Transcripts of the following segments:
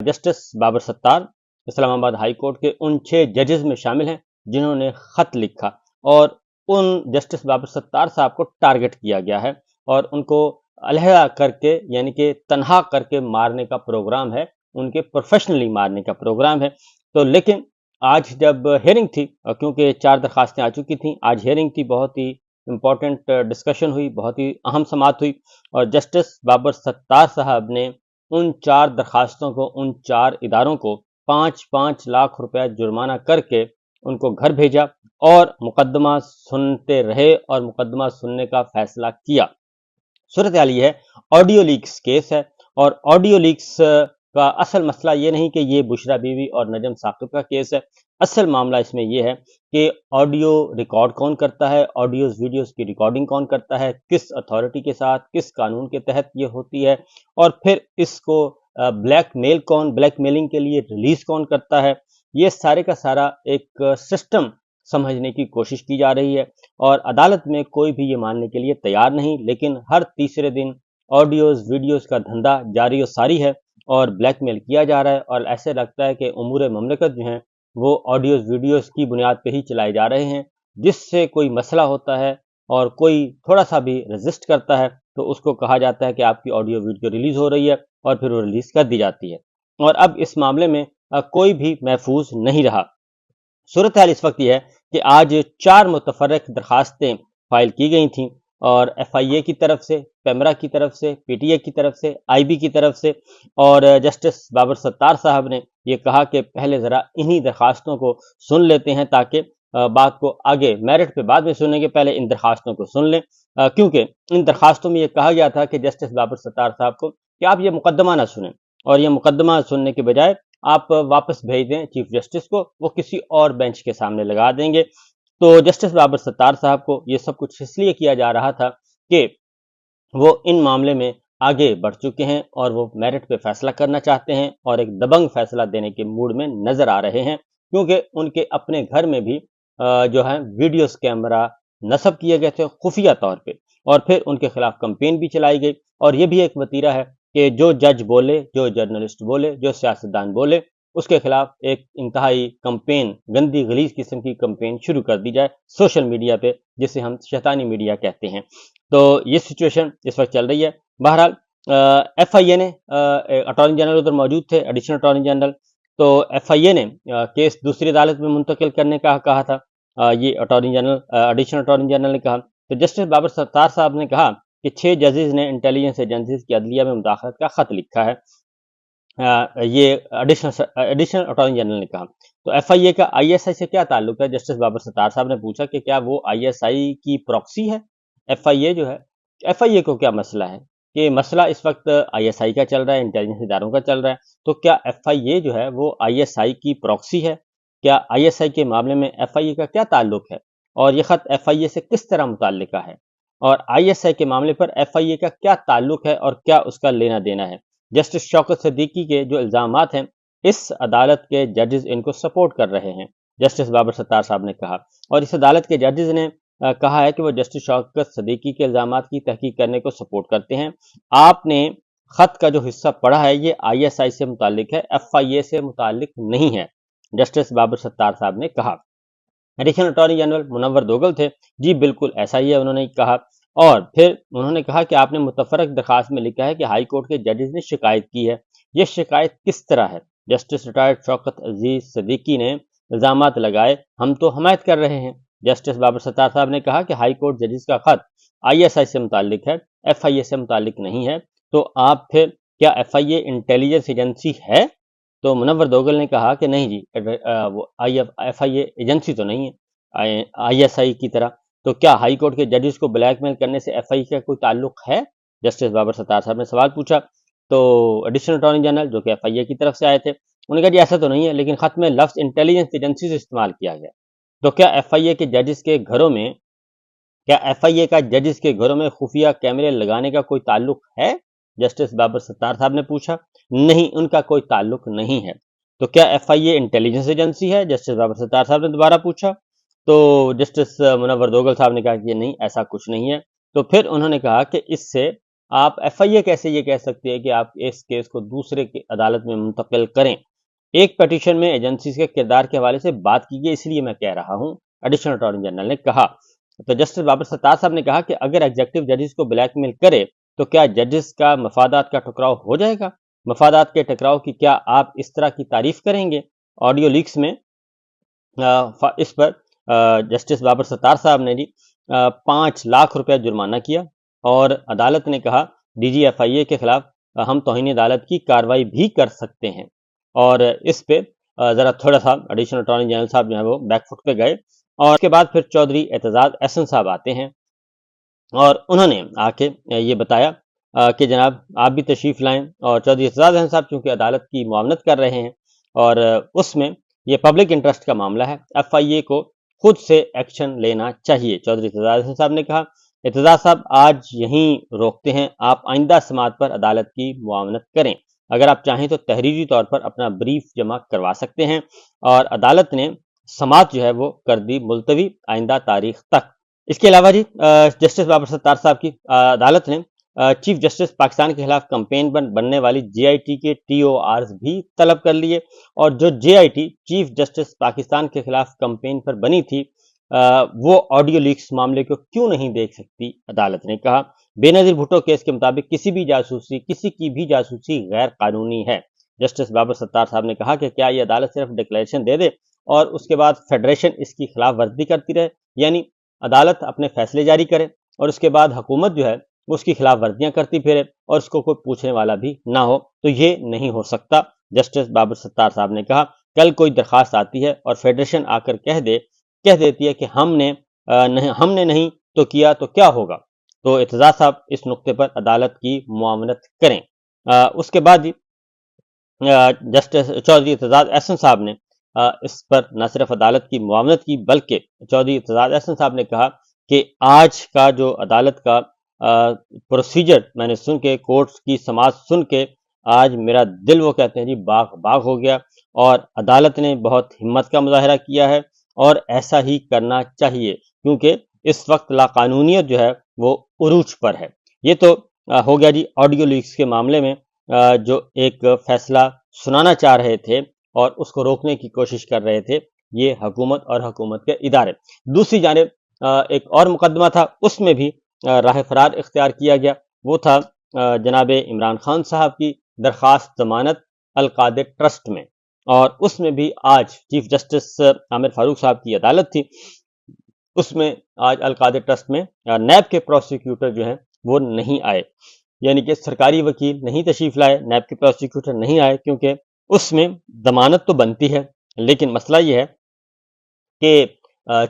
Justice Babar ستار اسلام آباد high court کے ان 6 ججز میں شامل ہیں جنہوں نے خط لکھا اور ان جسٹس بابر ستار صاحب کو ٹارگٹ کیا گیا ہے اور ان کو علیحدہ کر کے یعنی کہ تنہا کر کے مارنے کا پروگرام ہے، ان کے پروفیشنلی مارنے کا پروگرام ہے۔ تو لیکن آج جب ہیئرنگ تھی، کیونکہ 4 درخواستیں آ چکی تھیں، آج ہیئرنگ تھی، بہت ہی امپورٹنٹ ڈسکشن ہوئی، بہت ہی اہم سماعت ہوئی اور جسٹس بابر ستار صاحب نے ان 4 درخواستوں کو، ان 4 اداروں کو 5-5 لاکھ روپے جرمانہ کر کے ان کو گھر بھیجا اور مقدمہ سنتے رہے اور مقدمہ سننے کا فیصلہ کیا۔ صورتحال یہ ہے، آڈیو لیکس کیس ہے اور آڈیو لیکس کا اصل مسئلہ یہ نہیں کہ یہ بشرا بیوی اور نجم ثاقب کا کیس ہے۔ اصل معاملہ اس میں یہ ہے کہ آڈیو ریکارڈ کون کرتا ہے، آڈیوز ویڈیوز کی ریکارڈنگ کون کرتا ہے، کس اتھارٹی کے ساتھ، کس قانون کے تحت یہ ہوتی ہے، اور پھر اس کو بلیک میلنگ کے لیے ریلیز کون کرتا ہے۔ یہ سارے کا سارا ایک سسٹم سمجھنے کی کوشش کی جا رہی ہے اور عدالت میں کوئی بھی یہ ماننے کے لیے تیار نہیں، لیکن ہر تیسرے دن آڈیوز ویڈیوز کا دھندا جاری و ساری ہے اور بلیک میل کیا جا رہا ہے اور ایسے لگتا ہے کہ امور مملکت جو ہیں وہ آڈیوز ویڈیوز کی بنیاد پہ ہی چلائے جا رہے ہیں، جس سے کوئی مسئلہ ہوتا ہے اور کوئی تھوڑا سا بھی ریزسٹ کرتا ہے تو اس کو کہا جاتا ہے کہ آپ کی آڈیو ویڈیو ریلیز ہو رہی ہے اور پھر وہ ریلیز کر دی جاتی ہے اور اب اس معاملے میں کوئی بھی محفوظ نہیں رہا۔ صورتحال اس وقت یہ ہے کہ آج 4 متفرق درخواستیں فائل کی گئی تھیں اور ایف آئی اے کی طرف سے، پیمرا کی طرف سے، پی ٹی اے کی طرف سے، آئی بی کی طرف سے، اور جسٹس بابر ستار صاحب نے یہ کہا کہ پہلے ذرا انہی درخواستوں کو سن لیتے ہیں تاکہ بات کو آگے میرٹ پہ بعد میں سننے کے پہلے ان درخواستوں کو سن لیں، کیونکہ ان درخواستوں میں یہ کہا گیا تھا کہ جسٹس بابر ستار صاحب کو کہ آپ یہ مقدمہ نہ سنیں اور یہ مقدمہ سننے کے بجائے آپ واپس بھیج دیں چیف جسٹس کو، وہ کسی اور بینچ کے سامنے لگا دیں گے۔ تو جسٹس بابر ستار صاحب کو یہ سب کچھ اس لیے کیا جا رہا تھا کہ وہ ان معاملے میں آگے بڑھ چکے ہیں اور وہ میرٹ پہ فیصلہ کرنا چاہتے ہیں اور ایک دبنگ فیصلہ دینے کے موڈ میں نظر آ رہے ہیں، کیونکہ ان کے اپنے گھر میں بھی جو ہے ویڈیوز کیمرہ نصب کیے گئے تھے خفیہ طور پہ اور پھر ان کے خلاف کمپین بھی چلائی گئی اور یہ بھی ایک وتیرہ ہے کہ جو جج بولے، جو جرنلسٹ بولے، جو سیاستدان بولے، اس کے خلاف ایک انتہائی کمپین، گندی غلیظ قسم کی کمپین شروع کر دی جائے سوشل میڈیا پہ، جسے ہم شیطانی میڈیا کہتے ہیں۔ تو یہ سچویشن اس وقت چل رہی ہے۔ بہرحال ایف آئی اے نے، اٹارنی جنرل ادھر موجود تھے، ایڈیشنل اٹارنی جنرل، تو ایف آئی اے نے کیس دوسری عدالت میں منتقل کرنے کا کہا تھا، یہ attorney general, additional attorney general نے کہا۔ تو جسٹس بابر ستار صاحب نے کہا کہ 6 ججز نے انٹیلیجنس ایجنسیز کی عدلیہ میں مداخلت کا خط لکھا ہے، یہ ایڈیشنل اٹارنی جنرل نے کہا۔ تو ایف آئی اے کا آئی ایس آئی سے کیا تعلق ہے؟ جسٹس بابر ستار صاحب نے پوچھا کہ کیا وہ آئی ایس آئی کی پراکسی ہے؟ ایف آئی اے جو ہے، ایف آئی اے کو کیا مسئلہ ہے کہ مسئلہ اس وقت آئی ایس آئی کا چل رہا ہے، انٹیلیجنس اداروں کا چل رہا ہے، تو کیا ایف آئی اے جو ہے وہ آئی ایس آئی کی پراکسی ہے؟ کیا آئی ایس آئی کے معاملے میں ایف آئی اے کا کیا تعلق ہے اور یہ خط ایف آئی اے سے کس طرح متعلقہ ہے، اور آئی ایس آئی کے معاملے پر ایف آئی اے کا کیا تعلق ہے اور کیا اس کا لینا دینا ہے؟ جسٹس شوکت صدیقی کے جو الزامات ہیں، اس عدالت کے ججز ان کو سپورٹ کر رہے ہیں، جسٹس بابر ستار صاحب نے کہا، اور اس عدالت کے ججز نے کہا ہے کہ وہ جسٹس شوکت صدیقی کے الزامات کی تحقیق کرنے کو سپورٹ کرتے ہیں۔ آپ نے خط کا جو حصہ پڑھا ہے یہ آئی ایس آئی سے متعلق ہے، ایف آئی اے سے متعلق نہیں ہے، جسٹس بابر ستار صاحب نے کہا۔ ایڈیشنل اٹارنی جنرل منور دوگل تھے، جی بالکل ایسا ہی ہے، انہوں نے کہا، اور پھر انہوں نے کہا کہ آپ نے متفرق درخواست میں لکھا ہے کہ ہائی کورٹ کے ججز نے شکایت کی ہے، یہ شکایت کس طرح ہے؟ جسٹس ریٹائرڈ شوکت عزیز صدیقی نے الزامات لگائے، ہم تو حمایت کر رہے ہیں۔ جسٹس بابر ستار صاحب نے کہا کہ ہائی کورٹ ججز کا خط آئی ایس آئی سے متعلق ہے، ایف آئی اے سے متعلق نہیں ہے، تو آپ پھر کیا ایف آئی اے انٹیلیجنس ایجنسی ہے؟ تو منور دوگل نے کہا کہ نہیں جی، وہ ایف آئی اے ایجنسی تو نہیں ہے آئی ایس آئی کی طرح، تو کیا ہائی کورٹ کے ججز کو بلیک میل کرنے سے ایف آئی اے کا کوئی تعلق ہے؟ جسٹس بابر ستار صاحب نے سوال پوچھا۔ تو ایڈیشنل اٹارنی جنرل جو کہ ایف آئی اے کی طرف سے آئے تھے، انہوں نے کہا جی ایسا تو نہیں ہے، لیکن خط میں لفظ انٹیلیجنس ایجنسی سے استعمال کیا گیا، تو کیا ایف آئی اے کے ججز کے گھروں میں، کیا ایف آئی اے کا ججز کے گھروں میں خفیہ کیمرے لگانے کا کوئی تعلق ہے؟ جسٹس بابر ستار صاحب نے پوچھا۔ نہیں، ان کا کوئی تعلق نہیں ہے۔ تو کیا ایف آئی اے انٹیلیجنس ایجنسی ہے؟ جسٹس بابر ستار صاحب نے دوبارہ پوچھا۔ تو جسٹس منور دوگل صاحب نے کہا کہ نہیں، ایسا کچھ نہیں ہے۔ تو پھر انہوں نے کہا کہ اس سے آپ ایف آئی اے کیسے یہ کہہ سکتے ہیں کہ آپ اس کیس کو دوسرے کی عدالت میں منتقل کریں؟ ایک پیٹیشن میں ایجنسیز کے کردار کے حوالے سے بات کی گئی، اس لیے میں کہہ رہا ہوں، ایڈیشنل اٹارنی جنرل نے کہا۔ تو جسٹس بابر ستار صاحب نے کہا کہ اگر ایگزیکٹو ججز کو بلیک میل کرے تو کیا ججز کا مفادات کا ٹکراؤ ہو جائے گا؟ مفادات کے ٹکراؤ کی کیا آپ اس طرح کی تعریف کریں گے؟ آڈیو لیکس میں اس پر جسٹس بابر ستار صاحب نے 5 لاکھ روپے جرمانہ کیا، اور عدالت نے کہا ڈی جی ایف آئی اے کے خلاف ہم توہین عدالت کی کارروائی بھی کر سکتے ہیں۔ اور اس پہ ذرا تھوڑا سا ایڈیشنل اٹارنی جنرل صاحب جو ہے وہ بیک فٹ پہ گئے، اور اس کے بعد پھر چودھری اعتزاز احسن صاحب آتے ہیں، اور انہوں نے آ کے یہ بتایا کہ جناب آپ بھی تشریف لائیں، اور چودھری اعتزاز احسن صاحب چونکہ عدالت کی معاونت کر رہے ہیں، اور اس میں یہ پبلک انٹرسٹ کا معاملہ ہے، ایف آئی اے کو خود سے ایکشن لینا چاہیے۔ چودھری اعتزاز احسن صاحب نے کہا اعتزاز صاحب آج یہیں روکتے ہیں، آپ آئندہ سماعت پر عدالت کی معاونت کریں، اگر آپ چاہیں تو تحریری طور پر اپنا بریف جمع کروا سکتے ہیں۔ اور عدالت نے سماعت جو ہے وہ کر دی ملتوی آئندہ تاریخ تک۔ اس کے علاوہ جسٹس بابر ستار صاحب کی عدالت نے چیف جسٹس پاکستان کے خلاف کمپین بننے والی جے آئی ٹی کے ٹی او آرز بھی طلب کر لیے، اور جو J I T chief justice Pakistan کے خلاف کمپین پر بنی تھی وہ آڈیو لیکس معاملے کو کیوں نہیں دیکھ سکتی؟ عدالت نے کہا بے نظیر بھٹو کیس کے مطابق کسی کی بھی جاسوسی غیر قانونی ہے۔ جسٹس بابر ستار صاحب نے کہا کہ کیا یہ عدالت صرف ڈکلیریشن دے دے اور اس کے بعد فیڈریشن اس کی خلاف ورزی کرتی رہے، یعنی عدالت اپنے فیصلے جاری کرے اور اس کے بعد حکومت جو ہے اس کی خلاف ورزیاں کرتی پھرے اور اس کو کوئی پوچھنے والا بھی نہ ہو؟ تو یہ نہیں ہو سکتا۔ جسٹس بابر ستار صاحب نے کہا کل کوئی درخواست آتی ہے اور فیڈریشن آ کر کہہ دیتی ہے کہ ہم نے نہیں تو کیا تو کیا ہوگا؟ تو اعتزاز صاحب اس نقطے پر عدالت کی معاونت کریں۔ اس کے بعد جسٹس چودھری اعتزاز احسن صاحب نے اس پر نہ صرف عدالت کی معاونت کی بلکہ چودھری اعتزاز احسن صاحب نے کہا کہ آج کا جو عدالت کا پروسیجر میں نے سن کے، کورٹس کی سماعت سن کے، آج میرا دل وہ کہتے ہیں باغ باغ ہو گیا، اور عدالت نے بہت ہمت کا مظاہرہ کیا ہے اور ایسا ہی کرنا چاہیے، کیونکہ اس وقت لاقانونیت جو ہے وہ عروج پر ہے۔ یہ تو ہو گیا آڈیو لیکس کے معاملے میں جو ایک فیصلہ سنانا چاہ رہے تھے اور اس کو روکنے کی کوشش کر رہے تھے یہ حکومت اور حکومت کے ادارے۔ دوسری جانب ایک اور مقدمہ تھا، اس میں بھی راہ فرار اختیار کیا گیا، وہ تھا جناب عمران خان صاحب کی درخواست ضمانت القادر ٹرسٹ میں، اور اس میں بھی آج چیف جسٹس عامر فاروق صاحب کی عدالت تھی، اس میں آج القادر ٹرسٹ میں نیب کے پروسیکیوٹر جو ہیں وہ نہیں آئے، یعنی کہ سرکاری وکیل نہیں تشریف لائے، نیب کے پروسیکیوٹر نہیں آئے، کیونکہ اس میں ضمانت تو بنتی ہے، لیکن مسئلہ یہ ہے کہ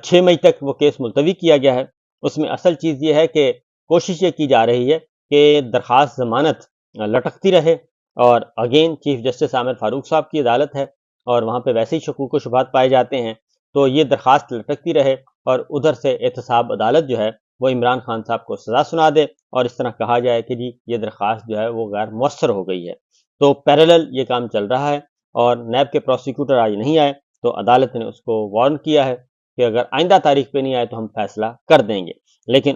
6 مئی تک وہ کیس ملتوی کیا گیا ہے۔ اس میں اصل چیز یہ ہے کہ کوشش یہ کی جا رہی ہے کہ درخواست ضمانت لٹکتی رہے، اور اگین چیف جسٹس عامر فاروق صاحب کی عدالت ہے اور وہاں پہ ویسے ہی شکوک و شبہات پائے جاتے ہیں، تو یہ درخواست لٹکتی رہے اور ادھر سے احتساب عدالت جو ہے وہ عمران خان صاحب کو سزا سنا دے اور اس طرح کہا جائے کہ یہ درخواست جو ہے وہ غیر مؤثر ہو گئی ہے۔ تو پیرالل یہ کام چل رہا ہے، اور نیب کے پروسیکیوٹر آج نہیں آئے تو عدالت نے اس کو وارن کیا ہے کہ اگر آئندہ تاریخ پہ نہیں آئے تو ہم فیصلہ کر دیں گے، لیکن